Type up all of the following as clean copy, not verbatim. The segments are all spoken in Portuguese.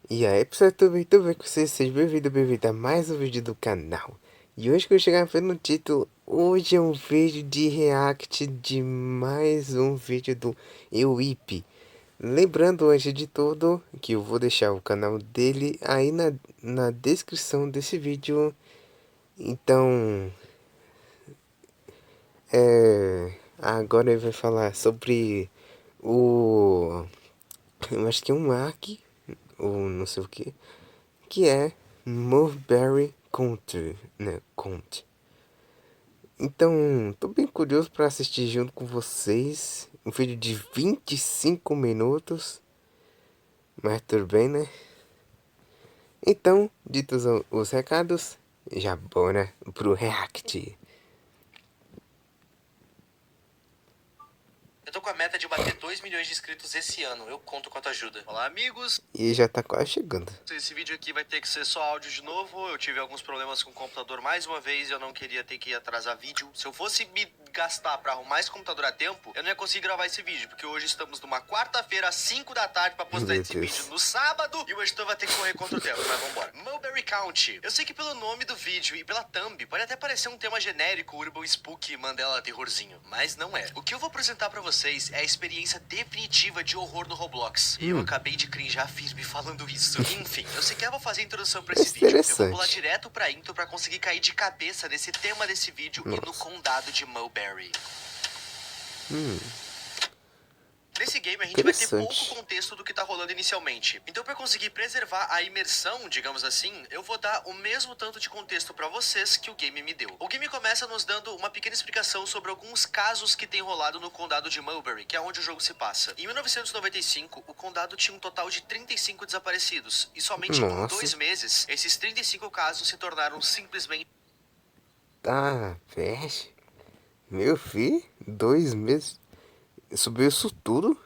E aí pessoal, tudo bem com vocês? Seja bem-vindo a mais um vídeo do canal. E hoje que eu chegar no título, hoje é um vídeo de react de mais um vídeo do EUIP. Lembrando antes de tudo que eu vou deixar o canal dele aí na descrição desse vídeo. Então, agora ele vai falar sobre o... eu acho que é um Ark, ou não sei o que é Mulberry Country, né? Count. Então, tô bem curioso para assistir junto com vocês. Um vídeo de 25 minutos. Mas tudo bem, né? Então, ditos os recados, já bora pro React. Eu tô com a meta de bater 2 milhões de inscritos esse ano. Eu conto com a tua ajuda. Olá, amigos. E já tá quase chegando. Esse vídeo aqui vai ter que ser só áudio de novo. Eu tive alguns problemas com o computador mais uma vez. Eu não queria ter que atrasar vídeo. Se eu fosse me gastar pra arrumar esse computador a tempo, eu não ia conseguir gravar esse vídeo. Porque hoje estamos numa quarta-feira, às 5 da tarde, pra postar Meu esse Deus. vídeo no sábado. E o editor vai ter que correr contra o tempo, mas vambora. Mulberry County. Eu sei que pelo nome do vídeo e pela thumb, pode até parecer um tema genérico, Urban Spook, Mandela terrorzinho. Mas não é. O que eu vou apresentar pra vocês é a experiência definitiva de horror no Roblox. Eu acabei de crinjar firme falando isso. Enfim, eu sequer vou fazer a introdução pra esse vídeo. Eu vou pular direto pra intro pra conseguir cair de cabeça nesse tema desse vídeo e no condado de Mulberry. Nesse game a gente vai ter pouco contexto do que tá rolando inicialmente. Então pra conseguir preservar a imersão, digamos assim, eu vou dar o mesmo tanto de contexto pra vocês que o game me deu. O game começa nos dando uma pequena explicação sobre alguns casos que tem rolado no condado de Mulberry, que é onde o jogo se passa. Em 1995, o condado tinha um total de 35 desaparecidos. E somente em 2 meses, esses 35 casos se tornaram simplesmente... Tá, fecha. Meu filho, 2 meses. Subiu isso tudo?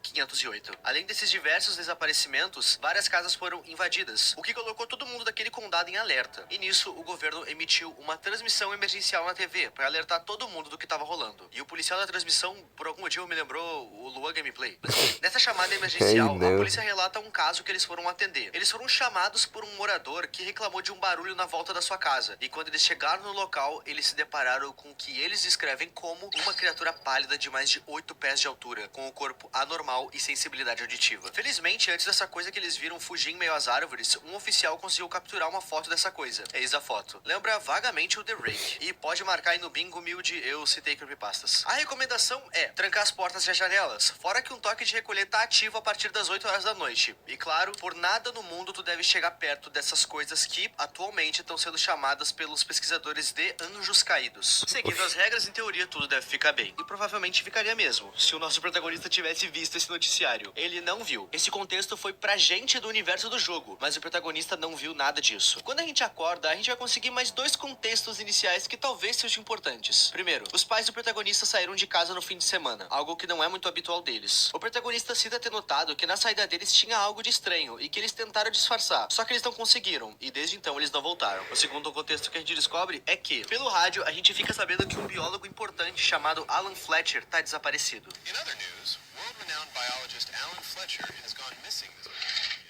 508. Além desses diversos desaparecimentos, várias casas foram invadidas, o que colocou todo mundo daquele condado em alerta. E nisso, o governo emitiu uma transmissão emergencial na TV para alertar todo mundo do que estava rolando. E o policial da transmissão, por algum motivo, me lembrou o Lua Gameplay. Nessa chamada emergencial, a polícia relata um caso que eles foram atender. Eles foram chamados por um morador que reclamou de um barulho na volta da sua casa. E quando eles chegaram no local, eles se depararam com o que eles descrevem como uma criatura pálida de mais de 8 pés de altura, com o corpo anormal e sensibilidade auditiva. Felizmente, antes dessa coisa que eles viram fugir em meio às árvores, um oficial conseguiu capturar uma foto dessa coisa. Eis a foto. Lembra vagamente o The Rake. E pode marcar aí no bingo humilde, eu citei creepypastas. A recomendação é trancar as portas e as janelas, fora que um toque de recolher tá ativo a partir das 8 horas da noite. E claro, por nada no mundo tu deve chegar perto dessas coisas que, atualmente, estão sendo chamadas pelos pesquisadores de anjos caídos. Seguindo as regras, em teoria, tudo deve ficar bem. E provavelmente ficaria mesmo, se o nosso protagonista tivesse visto esse noticiário. Ele não viu. Esse contexto foi pra gente do universo do jogo, mas o protagonista não viu nada disso. Quando a gente acorda, a gente vai conseguir mais 2 contextos iniciais que talvez sejam importantes. Primeiro, os pais do protagonista saíram de casa no fim de semana, algo que não é muito habitual deles. O protagonista cita ter notado que na saída deles tinha algo de estranho e que eles tentaram disfarçar, só que eles não conseguiram, e desde então eles não voltaram. O segundo contexto que a gente descobre é que, pelo rádio, a gente fica sabendo que um biólogo importante chamado Alan Fletcher tá desaparecido. In other news, world-renowned biologist Alan Fletcher has gone missing this weekend,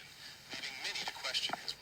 leaving many to question his work.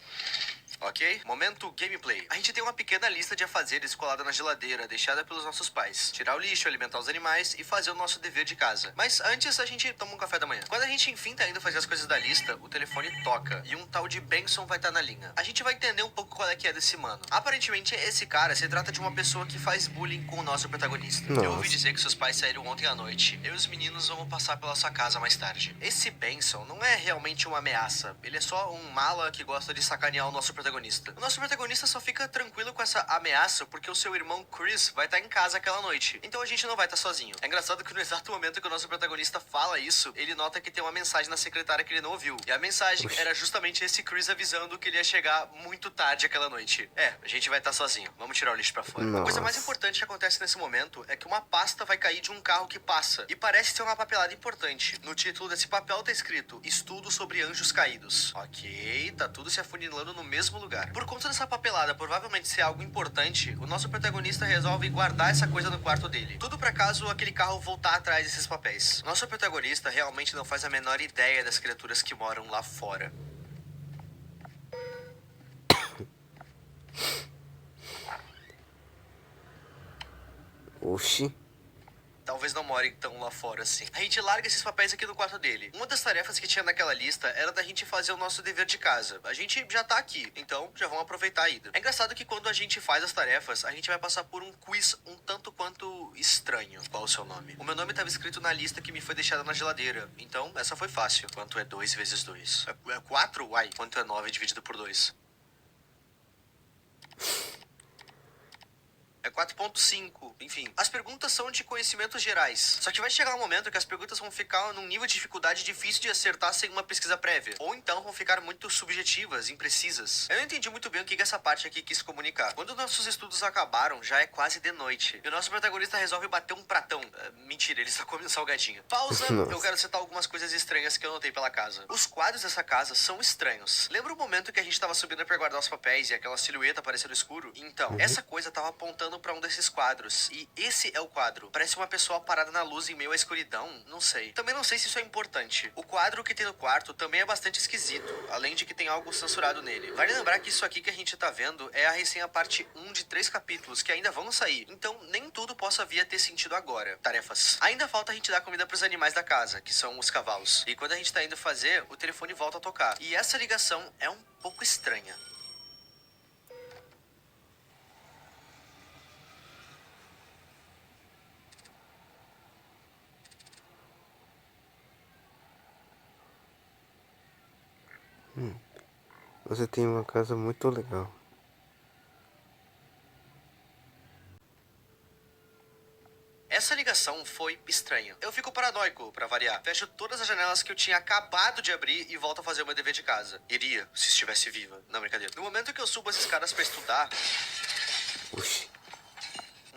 Ok? Momento gameplay. A gente tem uma pequena lista de afazeres colada na geladeira, deixada pelos nossos pais. Tirar o lixo, alimentar os animais e fazer o nosso dever de casa. Mas antes a gente toma um café da manhã. Quando a gente enfim tá indo fazer as coisas da lista, o telefone toca e um tal de Benson vai estar na linha. A gente vai entender um pouco qual é que é desse mano. Aparentemente, esse cara se trata de uma pessoa que faz bullying com o nosso protagonista. Eu ouvi dizer que seus pais saíram ontem à noite. Eu e os meninos vamos passar pela sua casa mais tarde. Esse Benson não é realmente uma ameaça. Ele é só um mala que gosta de sacanear o nosso protagonista. O nosso protagonista só fica tranquilo com essa ameaça porque o seu irmão Chris vai estar em casa aquela noite. Então a gente não vai estar sozinho. É engraçado que no exato momento que o nosso protagonista fala isso, ele nota que tem uma mensagem na secretária que ele não ouviu. E a mensagem era justamente esse Chris avisando que ele ia chegar muito tarde aquela noite. A gente vai estar sozinho. Vamos tirar o lixo pra fora. A coisa mais importante que acontece nesse momento é que uma pasta vai cair de um carro que passa. E parece ter uma papelada importante. No título desse papel tá escrito Estudo sobre Anjos Caídos. Ok, tá tudo se afunilando no mesmo mesmo lugar. Por conta dessa papelada provavelmente ser algo importante, o nosso protagonista resolve guardar essa coisa no quarto dele. Tudo pra caso aquele carro voltar atrás desses papéis. Nosso protagonista realmente não faz a menor ideia das criaturas que moram lá fora. Oxi. Talvez não more tão lá fora assim. A gente larga esses papéis aqui no quarto dele. Uma das tarefas que tinha naquela lista era da gente fazer o nosso dever de casa. A gente já tá aqui, então já vamos aproveitar a ida. É engraçado que quando a gente faz as tarefas, a gente vai passar por um quiz um tanto quanto estranho. Qual o seu nome? O meu nome estava escrito na lista que me foi deixada na geladeira, então essa foi fácil. Quanto é 2 vezes 2? É 4? Uai. Quanto é 9 dividido por 2? É 4.5, enfim. As perguntas são de conhecimentos gerais. Só que vai chegar um momento que as perguntas vão ficar num nível de dificuldade difícil de acertar sem uma pesquisa prévia. Ou então vão ficar muito subjetivas, imprecisas. Eu não entendi muito bem o que essa parte aqui quis comunicar. Quando nossos estudos acabaram, já é quase de noite. E o nosso protagonista resolve bater um pratão. Mentira, ele está comendo salgadinho. Pausa, Nossa. eu quero citar algumas coisas estranhas que eu notei pela casa. Os quadros dessa casa são estranhos. Lembra o momento que a gente tava subindo pra guardar os papéis e aquela silhueta apareceu no escuro? Então, essa coisa tava apontando pra um desses quadros. E esse é o quadro. Parece uma pessoa parada na luz em meio à escuridão. Não sei. Também não sei se isso é importante. O quadro que tem no quarto também é bastante esquisito. Além de que tem algo censurado nele. Vale lembrar que isso aqui que a gente tá vendo é a resenha parte 1 de 3 capítulos que ainda vão sair. Então, nem tudo possa vir a ter sentido agora. Tarefas. Ainda falta a gente dar comida pros animais da casa, que são os cavalos. E quando a gente tá indo fazer, o telefone volta a tocar. E essa ligação é um pouco estranha. Você tem uma casa muito legal. Essa ligação foi estranha. Eu fico paranoico, pra variar. Fecho todas as janelas que eu tinha acabado de abrir e volto a fazer o meu dever de casa. Iria, se estivesse viva. Não, brincadeira. No momento que eu subo as escadas pra estudar, Oxi.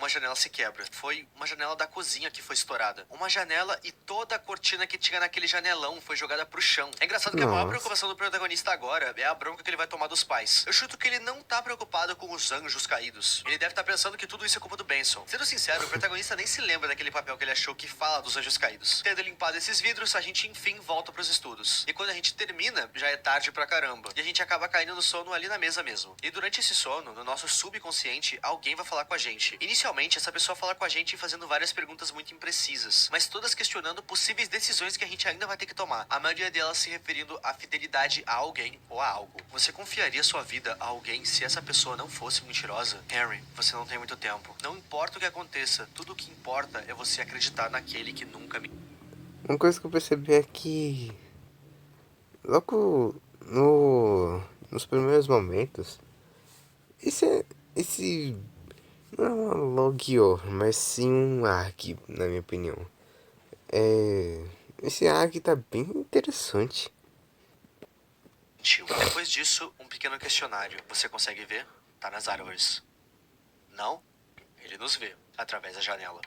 uma janela se quebra. Foi uma janela da cozinha que foi estourada. Uma janela e toda a cortina que tinha naquele janelão foi jogada pro chão. É engraçado que a maior Nossa. preocupação do protagonista agora é a bronca que ele vai tomar dos pais. Eu chuto que ele não tá preocupado com os anjos caídos. Ele deve estar pensando que tudo isso é culpa do Benson. Sendo sincero, o protagonista nem se lembra daquele papel que ele achou que fala dos anjos caídos. Tendo limpado esses vidros, a gente enfim volta pros estudos. E quando a gente termina, já é tarde pra caramba. E a gente acaba caindo no sono ali na mesa mesmo. E durante esse sono, no nosso subconsciente, alguém vai falar com a gente. Inicialmente, essa pessoa fala com a gente fazendo várias perguntas muito imprecisas, mas todas questionando possíveis decisões que a gente ainda vai ter que tomar. A maioria delas se referindo à fidelidade a alguém ou a algo. Você confiaria sua vida a alguém se essa pessoa não fosse mentirosa? Harry, você não tem muito tempo. Não importa o que aconteça, tudo o que importa é você acreditar naquele que nunca me... Uma coisa que eu percebi é que logo nos primeiros momentos, esse não é um logio, mas sim um arc, na minha opinião. Esse arc tá bem interessante. Depois disso, um pequeno questionário. Você consegue ver? Tá nas árvores. Não? Ele nos vê, através da janela.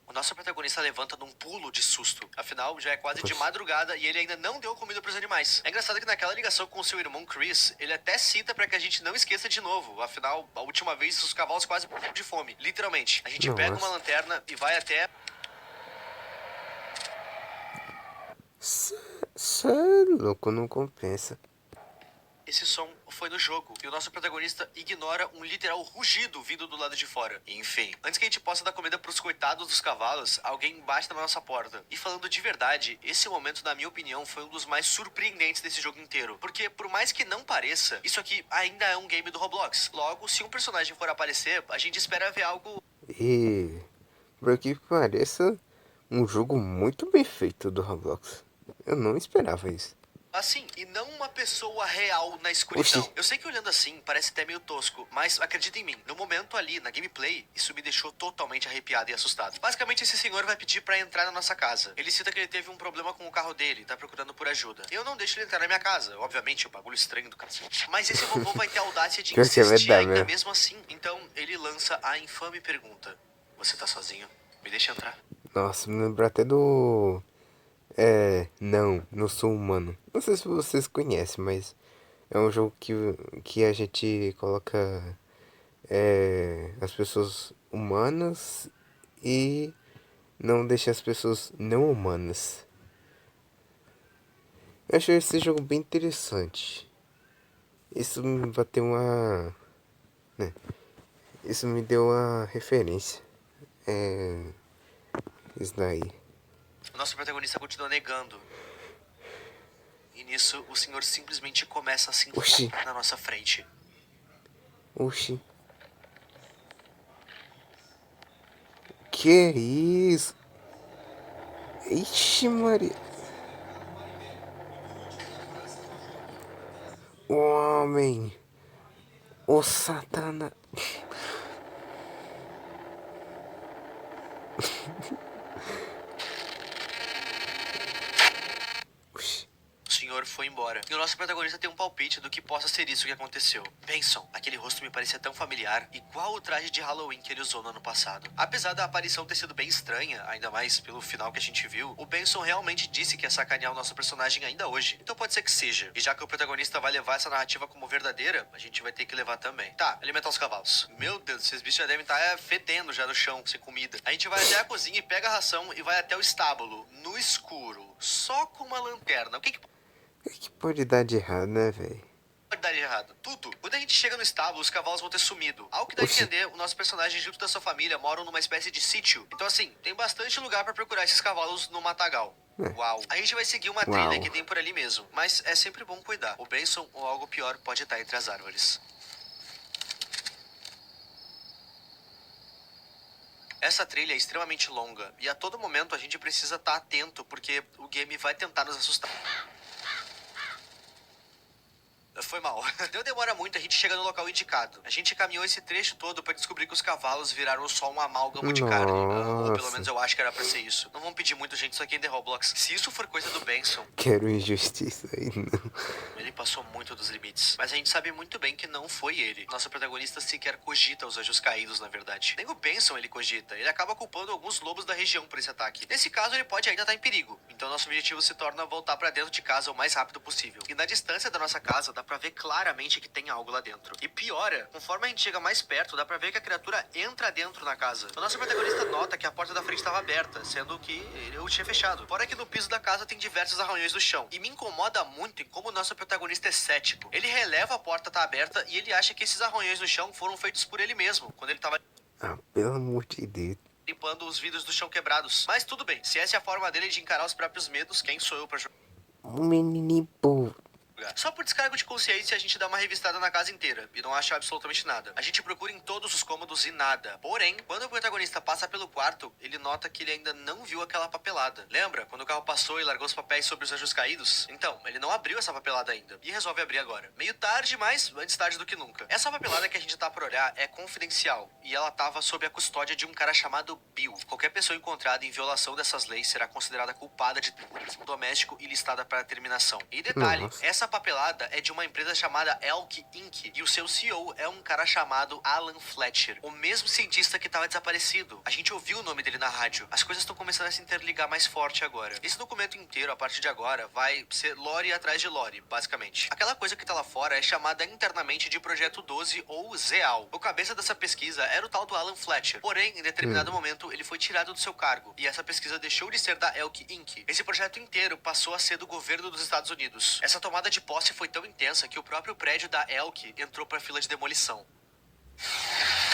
O nosso protagonista levanta num pulo de susto. Afinal, já é quase de madrugada e ele ainda não deu comida pros animais. É engraçado que naquela ligação com seu irmão Chris, ele até cita pra que a gente não esqueça de novo. Afinal, a última vez os cavalos quase morreram de fome. Literalmente. A gente pega uma lanterna e vai até... Cê é louco, não compensa. Esse som foi no jogo e o nosso protagonista ignora um literal rugido vindo do lado de fora. Enfim, antes que a gente possa dar comida pros coitados dos cavalos, alguém bate na nossa porta. E falando de verdade, esse momento, na minha opinião, foi um dos mais surpreendentes desse jogo inteiro. Porque, por mais que não pareça, isso aqui ainda é um game do Roblox. Logo, se um personagem for aparecer, a gente espera ver algo... E por que pareça um jogo muito bem feito do Roblox. Eu não esperava isso. assim, e não uma pessoa real na escuridão. Oxi. Eu sei que olhando assim parece até meio tosco, mas acredita em mim, no momento ali, na gameplay, isso me deixou totalmente arrepiado e assustado. Basicamente, esse senhor vai pedir pra entrar na nossa casa. Ele cita que ele teve um problema com o carro dele, tá procurando por ajuda. Eu não deixo ele entrar na minha casa, obviamente, é um bagulho estranho do cacete. Mas esse vovô vai ter a audácia de Pior que é insistir verdade, ainda né? mesmo assim. Então, ele lança a infame pergunta: você tá sozinho? Me deixa entrar. Nossa, me lembra até do... não sou humano. Não sei se vocês conhecem, mas é um jogo que a gente coloca as pessoas humanas e não deixa as pessoas não humanas. Eu achei esse jogo bem interessante. Isso me bateu uma... né, isso me deu uma referência. Isso daí. O nosso protagonista continua negando. E nisso, o senhor simplesmente começa a se Oxi. enfiar na nossa frente. Oxi. Que isso? Ixi, Maria. O homem. O Satana. Oxi. O senhor foi embora. E o nosso protagonista tem um palpite do que possa ser isso que aconteceu. Benson, aquele rosto me parecia tão familiar, igual o traje de Halloween que ele usou no ano passado. Apesar da aparição ter sido bem estranha, ainda mais pelo final que a gente viu, o Benson realmente disse que ia sacanear o nosso personagem ainda hoje. Então pode ser que seja. E já que o protagonista vai levar essa narrativa como verdadeira, a gente vai ter que levar também. Tá, alimentar os cavalos. Meu Deus, esses bichos já devem estar fedendo já no chão, sem comida. A gente vai até a cozinha e pega a ração e vai até o estábulo, no escuro, só com uma lanterna. O que Que pode dar de errado, né, velho? pode dar de errado? Tudo. Quando a gente chega no estábulo, os cavalos vão ter sumido. Ao que dá a Oxi. entender, o nosso personagem junto da sua família moram numa espécie de sítio. Então assim, tem bastante lugar pra procurar esses cavalos no matagal. Uau. A gente vai seguir uma trilha Uau. que tem por ali mesmo, mas é sempre bom cuidar. O Benson ou algo pior pode estar entre as árvores. Essa trilha é extremamente longa e a todo momento a gente precisa estar atento porque o game vai tentar nos assustar. Foi mal. Não demora muito, a gente chega no local indicado. A gente caminhou esse trecho todo pra descobrir que os cavalos viraram só um amálgamo de carne. Ou pelo Nossa. menos eu acho que era pra ser isso. Não vamos pedir muito, gente, isso aqui é The Roblox. Se isso for coisa do Benson, Quero injustiça aí, não. ele passou muito dos limites. Mas a gente sabe muito bem que não foi ele. Nosso protagonista sequer cogita os anjos caídos, na verdade. Nem o Benson ele cogita. Ele acaba culpando alguns lobos da região por esse ataque. Nesse caso, ele pode ainda estar em perigo. Então nosso objetivo se torna voltar pra dentro de casa o mais rápido possível. E na distância da nossa casa, dá pra ver claramente que tem algo lá dentro. E piora, conforme a gente chega mais perto, dá pra ver que a criatura entra dentro na casa. O nosso protagonista nota que a porta da frente estava aberta, sendo que ele o tinha fechado. Fora que no piso da casa tem diversos arranhões no chão. E me incomoda muito em como o nosso protagonista é cético. Ele releva a porta tá aberta e ele acha que esses arranhões no chão foram feitos por ele mesmo, quando ele tava Ah, pelo amor de Deus. limpando os vidros do chão quebrados. Mas tudo bem, se essa é a forma dele de encarar os próprios medos, quem sou eu pra jogar? Um menininho burro. Só por descargo de consciência a gente dá uma revistada na casa inteira e não acha absolutamente nada. A gente procura em todos os cômodos e nada. Porém, quando o protagonista passa pelo quarto, ele nota que ele ainda não viu aquela papelada. Lembra quando o carro passou e largou os papéis sobre os anjos caídos? Então, ele não abriu essa papelada ainda e resolve abrir agora. Meio tarde, mas antes tarde do que nunca. Essa papelada que a gente tá por olhar é confidencial e ela tava sob a custódia de um cara chamado Bill. Qualquer pessoa encontrada em violação dessas leis será considerada culpada de terrorismo doméstico e listada para terminação. E detalhe, Nossa. essa papelada é de uma empresa chamada Elk Inc. E o seu CEO é um cara chamado Alan Fletcher, o mesmo cientista que estava desaparecido. A gente ouviu o nome dele na rádio. As coisas estão começando a se interligar mais forte agora. Esse documento inteiro, a partir de agora, vai ser lore atrás de lore, basicamente. Aquela coisa que tá lá fora é chamada internamente de Projeto 12 ou ZEAL. O cabeça dessa pesquisa era o tal do Alan Fletcher. Porém, em determinado momento, ele foi tirado do seu cargo. E essa pesquisa deixou de ser da Elk Inc. Esse projeto inteiro passou a ser do governo dos Estados Unidos. Essa tomada de posse foi tão intensa que o próprio prédio da Elk entrou pra fila de demolição.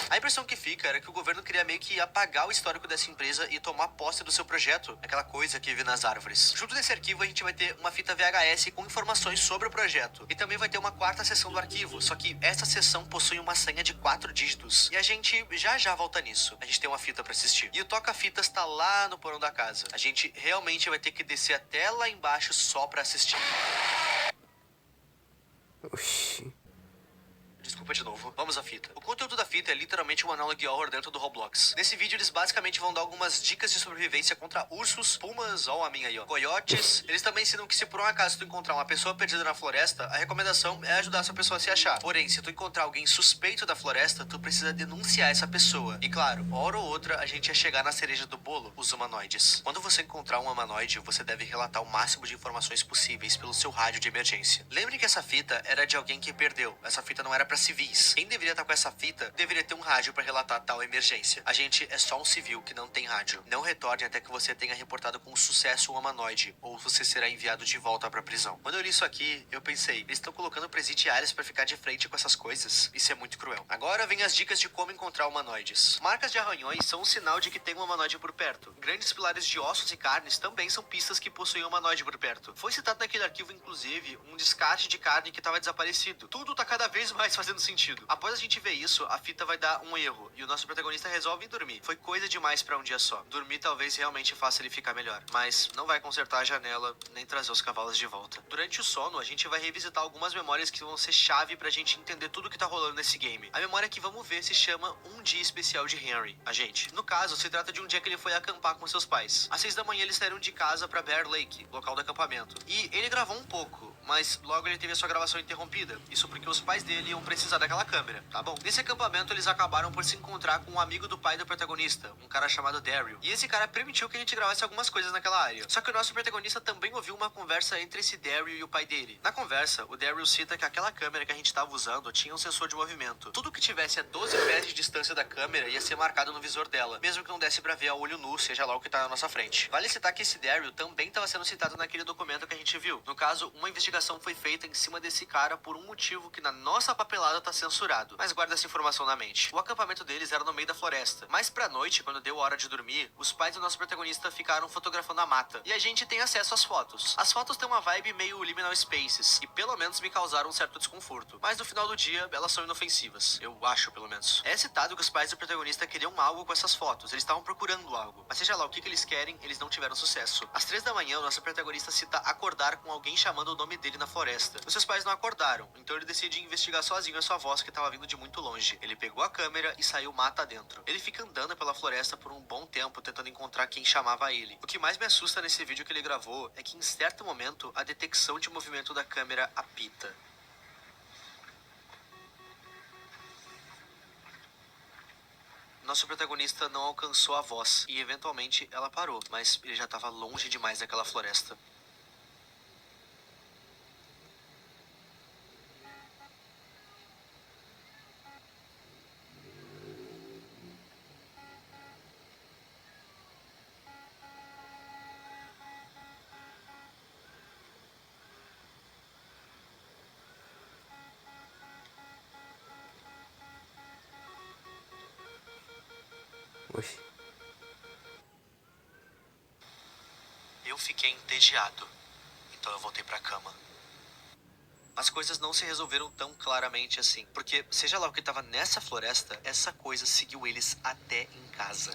A impressão que fica era que o governo queria meio que apagar o histórico dessa empresa e tomar posse do seu projeto, aquela coisa que vive nas árvores. Junto desse arquivo a gente vai ter uma fita VHS com informações sobre o projeto. E também vai ter uma quarta seção do arquivo, só que essa seção possui uma senha de 4 dígitos. E a gente já volta nisso. A gente tem uma fita pra assistir. E o toca-fitas tá lá no porão da casa. A gente realmente vai ter que descer até lá embaixo só pra assistir. Oxi. Desculpa de novo. Vamos à fita. O conteúdo da fita é literalmente um análogo horror dentro do Roblox. Nesse vídeo eles basicamente vão dar algumas dicas de sobrevivência contra ursos, pumas, ó a minha aí, ó, coiotes. Eles também ensinam que se por um acaso tu encontrar uma pessoa perdida na floresta, a recomendação é ajudar essa pessoa a se achar. Porém, se tu encontrar alguém suspeito da floresta, tu precisa denunciar essa pessoa. E claro, hora ou outra a gente ia chegar na cereja do bolo, os humanoides. Quando você encontrar um humanoide, você deve relatar o máximo de informações possíveis pelo seu rádio de emergência. Lembre que essa fita era de alguém que perdeu. Essa fita não era para civis. Quem deveria estar com essa fita deveria ter um rádio para relatar tal emergência. A gente é só um civil que não tem rádio. Não retorne até que você tenha reportado com sucesso um humanoide, ou você será enviado de volta para a prisão. Quando eu li isso aqui, eu pensei, eles estão colocando presidiários para ficar de frente com essas coisas? Isso é muito cruel. Agora vem as dicas de como encontrar humanoides. Marcas de arranhões são um sinal de que tem um humanoide por perto. Grandes pilares de ossos e carnes também são pistas que possuem um humanoide por perto. Foi citado naquele arquivo, inclusive, um descarte de carne que estava desaparecido. Tudo tá cada vez mais fazendo sentido. Após a gente ver isso, a fita vai dar um erro e o nosso protagonista resolve dormir. Foi coisa demais para um dia só. Dormir talvez realmente faça ele ficar melhor, mas não vai consertar a janela nem trazer os cavalos de volta. Durante o sono, a gente vai revisitar algumas memórias que vão ser chave pra gente entender tudo que tá rolando nesse game. A memória que vamos ver se chama Um Dia Especial de Henry, a gente. No caso, se trata de um dia que ele foi acampar com seus pais. Às 6 da manhã eles saíram de casa pra Bear Lake, local do acampamento. E ele gravou um pouco, mas logo ele teve a sua gravação interrompida. Isso porque os pais dele iam precisar daquela câmera, tá bom? Nesse acampamento eles acabaram por se encontrar com um amigo do pai do protagonista, um cara chamado Daryl. E esse cara permitiu que a gente gravasse algumas coisas naquela área. Só que o nosso protagonista também ouviu uma conversa entre esse Daryl e o pai dele. Na conversa, o Daryl cita que aquela câmera que a gente tava usando tinha um sensor de movimento. Tudo que tivesse a 12 pés de distância da câmera ia ser marcado no visor dela, mesmo que não desse pra ver a olho nu, seja lá o que tá na nossa frente. Vale citar que esse Daryl também estava sendo citado naquele documento que a gente viu. No caso, uma investigação foi feita em cima desse cara por um motivo que na nossa papelada tá censurado. Mas guarda essa informação na mente. O acampamento deles era no meio da floresta. Mas pra noite, quando deu hora de dormir, os pais do nosso protagonista ficaram fotografando a mata. E a gente tem acesso às fotos. As fotos têm uma vibe meio Liminal Spaces, e pelo menos me causaram um certo desconforto. Mas no final do dia, elas são inofensivas. Eu acho, pelo menos. É citado que os pais do protagonista queriam algo com essas fotos. Eles estavam procurando algo. Mas seja lá o que eles querem, eles não tiveram sucesso. Às 3 da manhã, o nosso protagonista cita acordar com alguém chamando o nome dele na floresta. Os seus pais não acordaram, então ele decide investigar sozinho a sua voz que estava vindo de muito longe. Ele pegou a câmera e saiu mata dentro. Ele fica andando pela floresta por um bom tempo tentando encontrar quem chamava ele. O que mais me assusta nesse vídeo que ele gravou é que em certo momento a detecção de movimento da câmera apita. Nosso protagonista não alcançou a voz e eventualmente ela parou, mas ele já estava longe demais daquela floresta. Oxi. Eu fiquei entediado, então eu voltei pra cama. As coisas não se resolveram tão claramente assim, porque seja lá o que estava nessa floresta, essa coisa seguiu eles até em casa.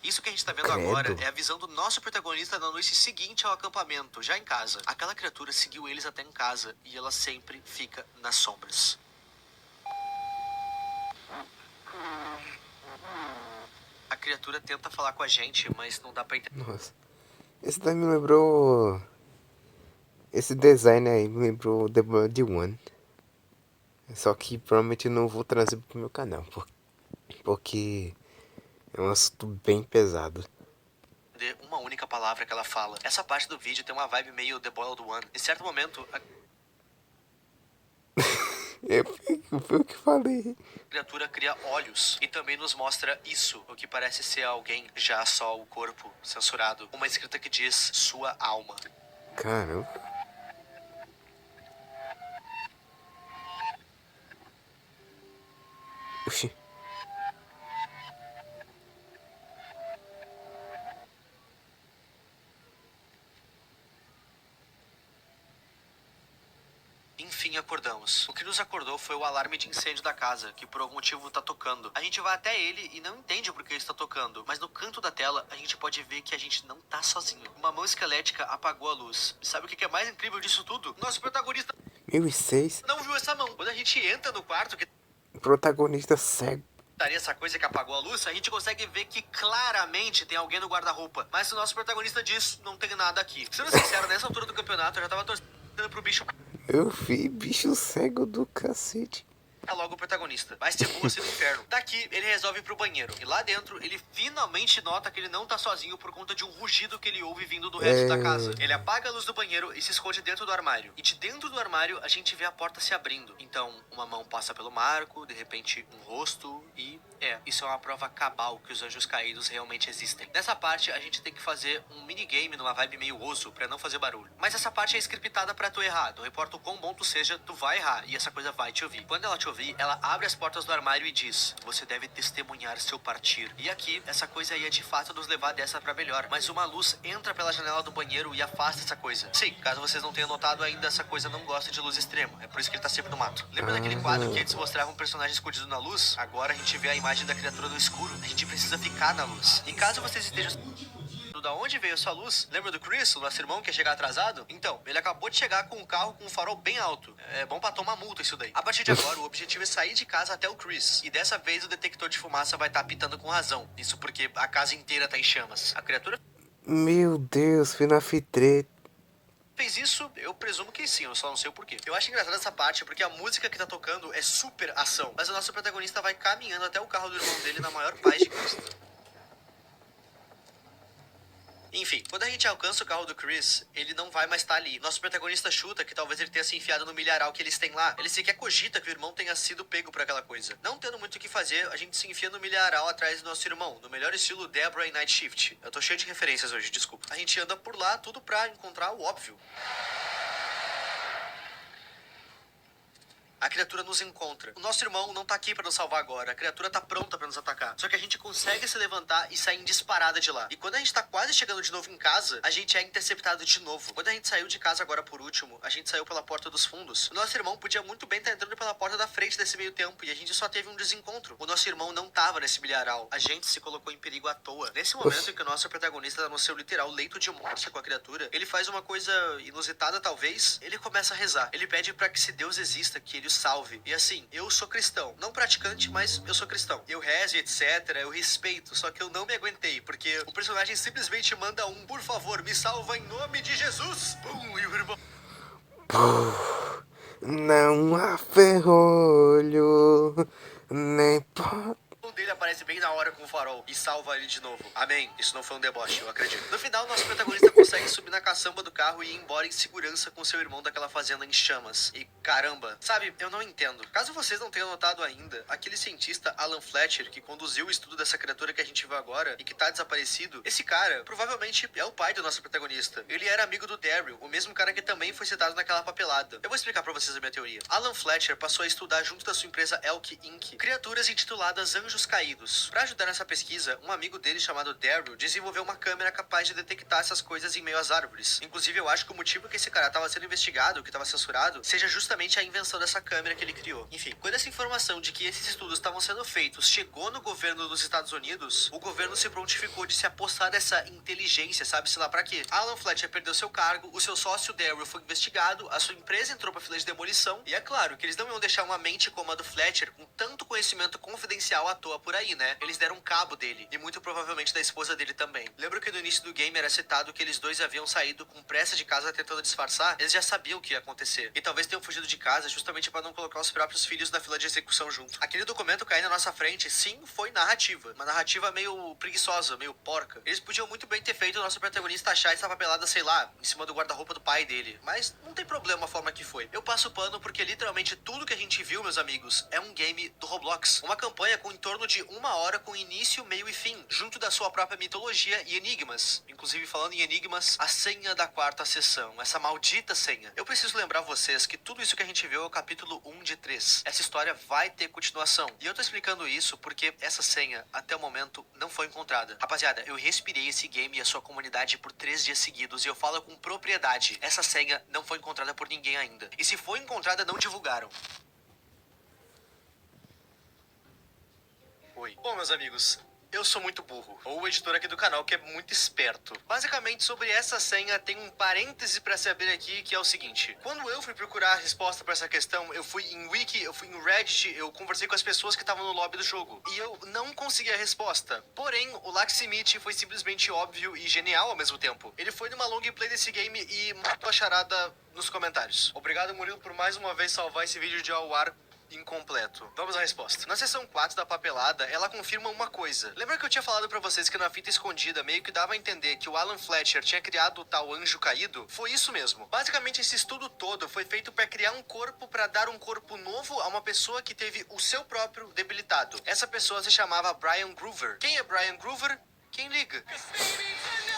Isso que a gente tá vendo agora Credo. é a visão do nosso protagonista na noite seguinte ao acampamento, já em casa. Aquela criatura seguiu eles até em casa e ela sempre fica nas sombras. A criatura tenta falar com a gente, mas não dá pra entender. Nossa. Esse daí me lembrou. Esse design aí me lembrou The Blood One. Só que provavelmente eu não vou trazer pro meu canal. Porque é um assunto bem pesado. Uma única palavra que ela fala. Essa parte do vídeo tem uma vibe meio The Boiled One. Em certo momento, a Foi o que falei. criatura cria olhos e também nos mostra isso, o que parece ser alguém, já só o corpo censurado. Uma escrita que diz sua alma. Caramba. Oxi. dormimos. O que nos acordou foi o alarme de incêndio da casa, que por algum motivo tá tocando. A gente vai até ele e não entende por que está tocando, mas no canto da tela a gente pode ver que a gente não tá sozinho. Uma mão esquelética apagou a luz. E sabe o que é mais incrível disso tudo? Nosso protagonista 1006. não viu essa mão. Quando a gente entra no quarto que Protagonista cego. estaria essa coisa que apagou a luz, a gente consegue ver que claramente tem alguém no guarda-roupa. Mas o nosso protagonista diz, não tem nada aqui. Sendo sincero, nessa altura do campeonato eu já tava torcendo pro bicho Eu vi bicho cego do cacete. logo o protagonista. Vai ser boa ser do inferno. Daqui, ele resolve ir pro banheiro. E lá dentro, ele finalmente nota que ele não tá sozinho por conta de um rugido que ele ouve vindo do resto da casa. Ele apaga a luz do banheiro e se esconde dentro do armário. E de dentro do armário, a gente vê a porta se abrindo. Então, uma mão passa pelo marco, de repente, um rosto e... isso é uma prova cabal que os anjos caídos realmente existem. Nessa parte, a gente tem que fazer um minigame numa vibe meio oso pra não fazer barulho. Mas essa parte é scriptada pra tu errar. Não importa o quão bom tu seja, tu vai errar. E essa coisa vai te ouvir. Quando ela te ouvir, ela abre as portas do armário e diz: você deve testemunhar seu partir. E aqui, essa coisa ia de fato nos levar dessa pra melhor. Mas uma luz entra pela janela do banheiro e afasta essa coisa. Sim, caso vocês não tenham notado ainda, essa coisa não gosta de luz extrema. É por isso que ele tá sempre no mato. Lembra daquele quadro que antes mostrava um personagem escondido na luz? Agora a gente vê a imagem da criatura no escuro. A gente precisa ficar na luz. E caso vocês estejam... da onde veio essa luz? Lembra do Chris, o nosso irmão que ia chegar atrasado? Então, ele acabou de chegar com um carro com um farol bem alto. É bom pra tomar multa isso daí. A partir de agora, o objetivo é sair de casa até o Chris. E dessa vez o detector de fumaça vai estar pitando com razão. Isso porque a casa inteira tá em chamas. A criatura Meu Deus, FNAF 3. fez isso, eu presumo que sim, eu só não sei o porquê. Eu acho engraçado essa parte porque a música que tá tocando é super ação. Mas o nosso protagonista vai caminhando até o carro do irmão dele na maior paz de Cristo. Enfim, quando a gente alcança o carro do Chris, ele não vai mais estar ali. Nosso protagonista chuta que talvez ele tenha se enfiado no milharal que eles têm lá. Ele sequer cogita que o irmão tenha sido pego por aquela coisa. Não tendo muito o que fazer, a gente se enfia no milharal atrás do nosso irmão, no melhor estilo Deborah e Night Shift. Eu tô cheio de referências hoje, desculpa. A gente anda por lá, tudo pra encontrar o óbvio. A criatura nos encontra. O nosso irmão não tá aqui pra nos salvar agora. A criatura tá pronta pra nos atacar. Só que a gente consegue se levantar e sair em disparada de lá. E quando a gente tá quase chegando de novo em casa, a gente é interceptado de novo. Quando a gente saiu de casa agora por último, a gente saiu pela porta dos fundos. O nosso irmão podia muito bem estar entrando pela porta da frente desse meio tempo. E a gente só teve um desencontro. O nosso irmão não tava nesse milharal. A gente se colocou em perigo à toa. Nesse momento em que o nosso protagonista tá no seu literal leito de morte com a criatura, ele faz uma coisa inusitada talvez. Ele começa a rezar. Ele pede pra que se Deus exista, que ele o salve. E assim, eu sou cristão. Não praticante, mas eu sou cristão. Eu rezo e etc, eu respeito, só que eu não me aguentei, porque o personagem simplesmente manda um: por favor, me salva em nome de Jesus. Pum, e o irmão... Não há ferrolho, nem pó. O dele aparece bem na hora com o farol e salva ele de novo. Amém. Isso não foi um deboche, eu acredito. No final, nosso protagonista consegue subir na caçamba do carro e ir embora em segurança com seu irmão daquela fazenda em chamas. E caramba, sabe, eu não entendo. Caso vocês não tenham notado ainda, aquele cientista Alan Fletcher, que conduziu o estudo dessa criatura que a gente viu agora e que tá desaparecido, esse cara provavelmente é o pai do nosso protagonista. Ele era amigo do Daryl, o mesmo cara que também foi citado naquela papelada. Eu vou explicar pra vocês a minha teoria. Alan Fletcher passou a estudar junto da sua empresa Elk Inc. criaturas intituladas anjos caídos. Para ajudar nessa pesquisa, um amigo dele chamado Daryl desenvolveu uma câmera capaz de detectar essas coisas em meio às árvores. Inclusive, eu acho que o motivo que esse cara estava sendo investigado, que estava censurado, seja justamente a invenção dessa câmera que ele criou. Enfim, quando essa informação de que esses estudos estavam sendo feitos chegou no governo dos Estados Unidos, o governo se prontificou de se apossar dessa inteligência, sabe-se lá pra quê? Alan Fletcher perdeu seu cargo, o seu sócio Daryl foi investigado, a sua empresa entrou pra fila de demolição, e é claro que eles não iam deixar uma mente como a do Fletcher com tanto conhecimento confidencial à toa por aí, né? Eles deram cabo dele, e muito provavelmente da esposa dele também. Lembro que no início do game era citado que eles dois haviam saído com pressa de casa tentando disfarçar? Eles já sabiam o que ia acontecer, e talvez tenham fugido de casa justamente para não colocar os próprios filhos na fila de execução junto. Aquele documento cair na nossa frente, sim, foi narrativa. Uma narrativa meio preguiçosa, meio porca. Eles podiam muito bem ter feito o nosso protagonista achar essa papelada, sei lá, em cima do guarda-roupa do pai dele, mas não tem problema a forma que foi. Eu passo pano porque literalmente tudo que a gente viu, meus amigos, é um game do Roblox. Uma campanha com em torno de 1 uma hora com início, meio e fim, junto da sua própria mitologia e enigmas. Inclusive, falando em enigmas, a senha da quarta sessão, essa maldita senha. Eu preciso lembrar vocês que tudo isso que a gente viu é o capítulo 1 de 3. Essa história vai ter continuação. E eu tô explicando isso porque essa senha, até o momento, não foi encontrada. Rapaziada, eu respirei esse game e a sua comunidade por 3 dias seguidos e eu falo com propriedade. Essa senha não foi encontrada por ninguém ainda. E se foi encontrada, não divulgaram. Oi. Bom, meus amigos, eu sou muito burro, ou o editor aqui do canal que é muito esperto. Basicamente, sobre essa senha, tem um parêntese pra se abrir aqui, que é o seguinte. Quando eu fui procurar a resposta pra essa questão, eu fui em Wiki, eu fui em Reddit, eu conversei com as pessoas que estavam no lobby do jogo. E eu não consegui a resposta. Porém, o Laximite foi simplesmente óbvio e genial ao mesmo tempo. Ele foi numa long play desse game e matou a charada nos comentários. Obrigado, Murilo, por mais uma vez salvar esse vídeo de ao ar incompleto. Vamos à resposta. Na seção 4 da papelada, ela confirma uma coisa. Lembra que eu tinha falado pra vocês que na fita escondida meio que dava a entender que o Alan Fletcher tinha criado o tal anjo caído? Foi isso mesmo. Basicamente, esse estudo todo foi feito pra criar um corpo pra dar um corpo novo a uma pessoa que teve o seu próprio debilitado. Essa pessoa se chamava Brian Groover. Quem é Brian Groover? Quem liga?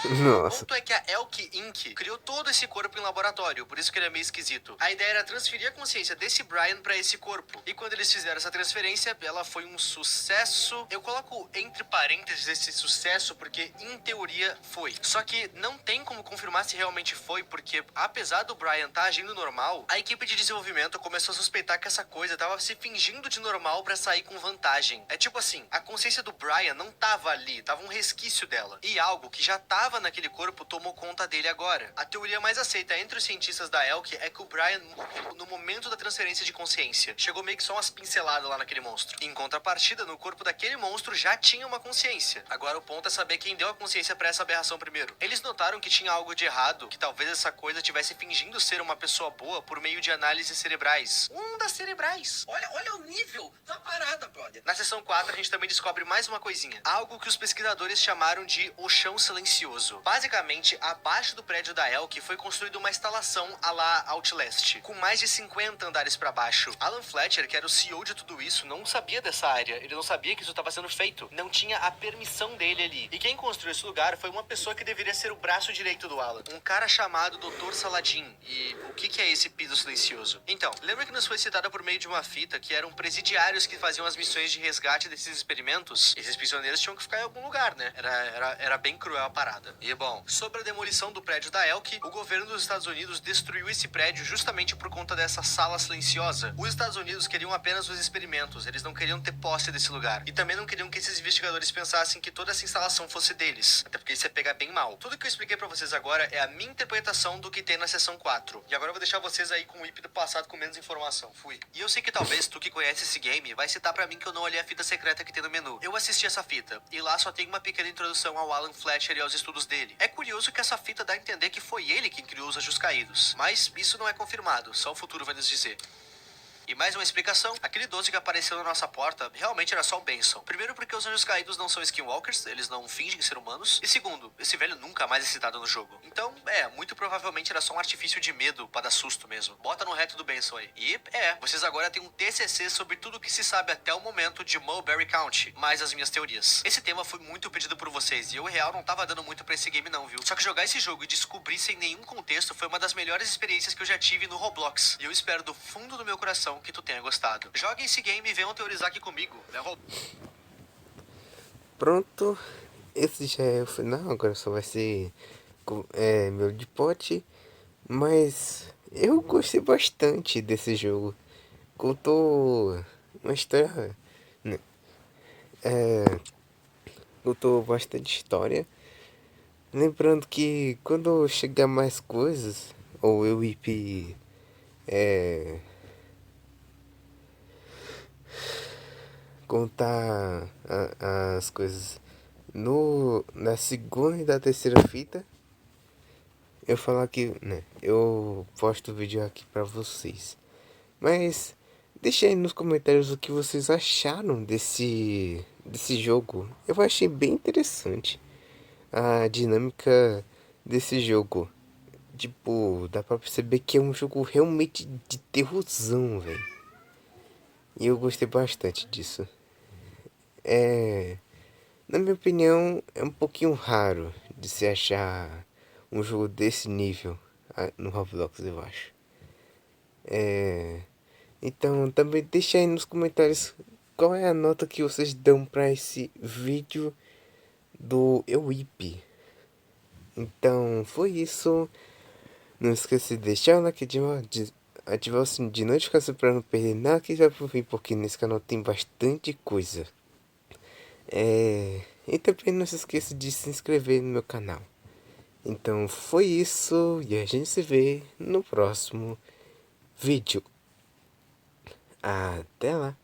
O Nossa. ponto é que a Elk Inc. criou todo esse corpo em laboratório, por isso que ele é meio esquisito. A ideia era transferir a consciência desse Brian pra esse corpo. E quando eles fizeram essa transferência, ela foi um sucesso. Eu coloco entre parênteses esse sucesso porque, em teoria, foi. Só que não tem como confirmar se realmente foi, porque apesar do Brian estar agindo normal, a equipe de desenvolvimento começou a suspeitar que essa coisa tava se fingindo de normal pra sair com vantagem. É tipo assim, a consciência do Brian não tava ali, tava um resquício dela. E algo que já tava naquele corpo tomou conta dele agora. A teoria mais aceita entre os cientistas da Elk é que o Brian morreu no momento da transferência de consciência. Chegou meio que só umas pinceladas lá naquele monstro. Em contrapartida, no corpo daquele monstro já tinha uma consciência. Agora o ponto é saber quem deu a consciência pra essa aberração primeiro. Eles notaram que tinha algo de errado, que talvez essa coisa tivesse fingindo ser uma pessoa boa por meio de análises cerebrais. Ondas cerebrais. Olha o nível da parada, brother. Na seção 4, a gente também descobre mais uma coisinha. Algo que os pesquisadores chamaram de o chão silencioso. Basicamente, abaixo do prédio da Elk foi construída uma instalação à la Outlast, com mais de 50 andares para baixo. Alan Fletcher, que era o CEO de tudo isso, não sabia dessa área. Ele não sabia que isso estava sendo feito. Não tinha a permissão dele ali. E quem construiu esse lugar foi uma pessoa que deveria ser o braço direito do Alan. Um cara chamado Dr. Saladin. E o que é esse piso silencioso? Então, lembra que nos foi citada por meio de uma fita que eram presidiários que faziam as missões de resgate desses experimentos? Esses prisioneiros tinham que ficar em algum lugar, né? Era bem cruel a parada. E bom, sobre a demolição do prédio da Elk, o governo dos Estados Unidos destruiu esse prédio justamente por conta dessa sala silenciosa. Os Estados Unidos queriam apenas os experimentos, eles não queriam ter posse desse lugar. E também não queriam que esses investigadores pensassem que toda essa instalação fosse deles, até porque isso ia pegar bem mal. Tudo que eu expliquei pra vocês agora é a minha interpretação do que tem na seção 4. E agora eu vou deixar vocês aí com o IP do passado com menos informação. Fui. E eu sei que talvez tu que conhece esse game vai citar pra mim que eu não olhei a fita secreta que tem no menu. Eu assisti essa fita, e lá só tem uma pequena introdução ao Alan Fletcher e aos estudos dele. É curioso que essa fita dá a entender que foi ele quem criou os anjos caídos, mas isso não é confirmado, só o futuro vai nos dizer. E mais uma explicação, aquele 12 que apareceu na nossa porta realmente era só o Benson. Primeiro porque os anjos caídos não são skinwalkers, eles não fingem ser humanos. E segundo, esse velho nunca mais é citado no jogo. Então, muito provavelmente era só um artifício de medo pra dar susto mesmo. Bota no reto do Benson aí. E, vocês agora têm um TCC sobre tudo o que se sabe até o momento de Mulberry County, mais as minhas teorias. Esse tema foi muito pedido por vocês e eu, real, não tava dando muito pra esse game não, viu? Só que jogar esse jogo e descobrir sem nenhum contexto foi uma das melhores experiências que eu já tive no Roblox. E eu espero do fundo do meu coração que tu tenha gostado. Joguem esse game e venham teorizar aqui comigo. Pronto. Esse já é o final. Agora só vai ser meu de pote. Mas eu gostei bastante desse jogo. Contou uma história, né? Contou bastante história. Lembrando que quando chegar mais coisas, ou eu IP contar as coisas na segunda e da terceira fita, eu falar que, né, eu posto o vídeo aqui pra vocês. Mas deixa aí nos comentários o que vocês acharam desse jogo. Eu achei bem interessante a dinâmica desse jogo. Tipo, dá pra perceber que é um jogo realmente de terrorzão, velho. E eu gostei bastante disso. Na minha opinião, é um pouquinho raro de se achar um jogo desse nível no Roblox, eu acho. Então, também deixa aí nos comentários qual é a nota que vocês dão para esse vídeo do Ewip. Então, foi isso. Não esqueça de deixar o like, de ativar o sininho de notificação para não perder nada que vai por vir, porque nesse canal tem bastante coisa. E também não se esqueça de se inscrever no meu canal. Então foi isso e a gente se vê no próximo vídeo. Até lá!